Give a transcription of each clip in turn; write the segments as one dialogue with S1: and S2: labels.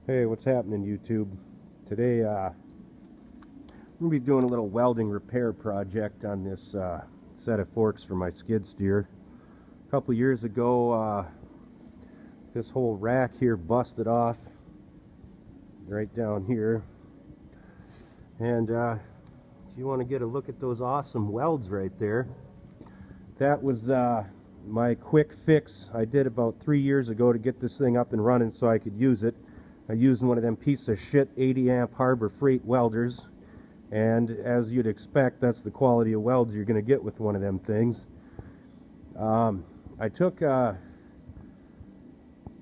S1: Hey, what's happening, YouTube? Today, I'm going to be doing a little welding repair project on this set of forks for my skid steer. A couple years ago, this whole rack here busted off right down here. And if you want to get a look at those awesome welds right there, that was my quick fix I did about 3 years ago to get this thing up and running so I could use it. I used one of them piece of shit 80 amp Harbor Freight welders, and as you'd expect, that's the quality of welds you're going to get with one of them things. I took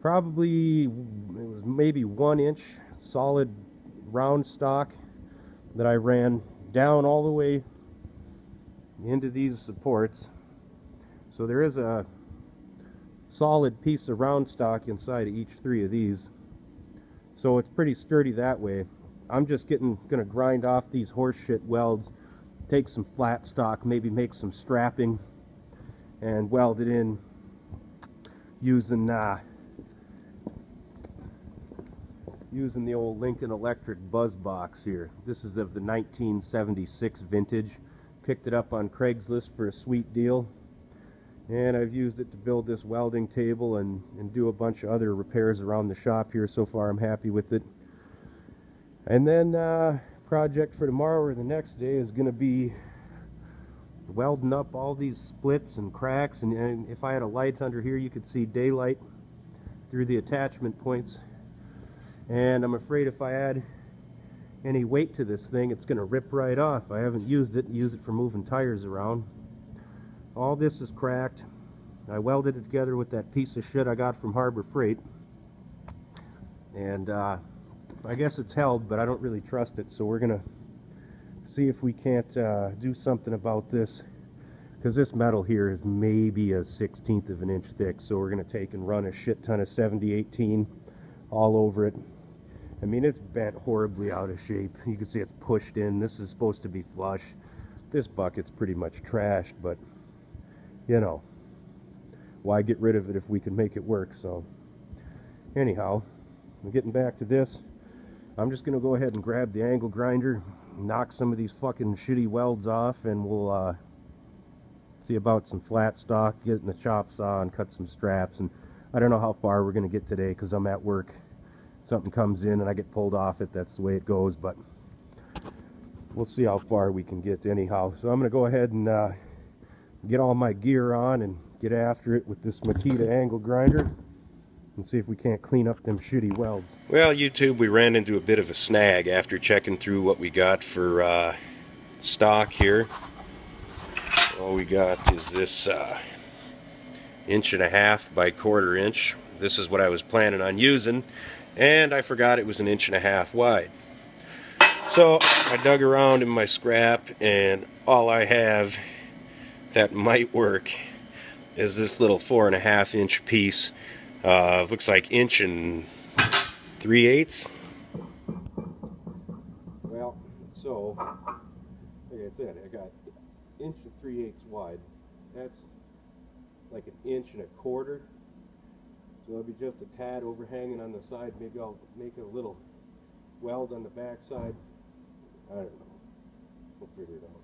S1: probably, it was maybe 1 inch solid round stock that I ran down all the way into these supports. So there is a solid piece of round stock inside of each 3 of these. So it's pretty sturdy that way. I'm just gonna grind off these horseshit welds, take some flat stock, maybe make some strapping, and weld it in using the old Lincoln Electric buzz box here. This is of the 1976 vintage. Picked it up on Craigslist for a sweet deal, and I've used it to build this welding table and do a bunch of other repairs around the shop here. So far I'm happy with it. And then project for tomorrow or the next day is going to be welding up all these splits and cracks, and if I had a light under here you could see daylight through the attachment points. And I'm afraid if I add any weight to this thing, it's going to rip right off. I haven't used it for moving tires around. All this is cracked. I welded it together with that piece of shit I got from Harbor Freight, and I guess it's held, but I don't really trust it, so we're gonna see if we can't do something about this, because this metal here is maybe a 1/16 of an inch thick. So we're gonna take and run a shit ton of 7018 all over it. I mean, it's bent horribly out of shape. You can see it's pushed in. This is supposed to be flush. This bucket's pretty much trashed, but you know, why get rid of it if we can make it work? So anyhow, I'm getting back to this. I'm just gonna go ahead and grab the angle grinder, knock some of these fucking shitty welds off, and we'll see about some flat stock, getting the chop saw and cut some straps. And I don't know how far we're gonna get today because I'm at work. Something comes in and I get pulled off it. That's the way it goes, but we'll see how far we can get anyhow. So I'm gonna go ahead and get all my gear on and get after it with this Makita angle grinder and see if we can't clean up them shitty welds. Well, YouTube, we ran into a bit of a snag after checking through what we got for stock here. All we got is this 1.5 inch by 1/4 inch. This is what I was planning on using, and I forgot it was 1.5 inches wide. So I dug around in my scrap, and all I have that might work is this little 4.5 inch piece. Looks like 1 3/8. Well, so like I said, I got 1 3/8 wide. That's like 1.25 inches. So it'll be just a tad overhanging on the side. Maybe I'll make a little weld on the back side. I don't know. We'll figure it out.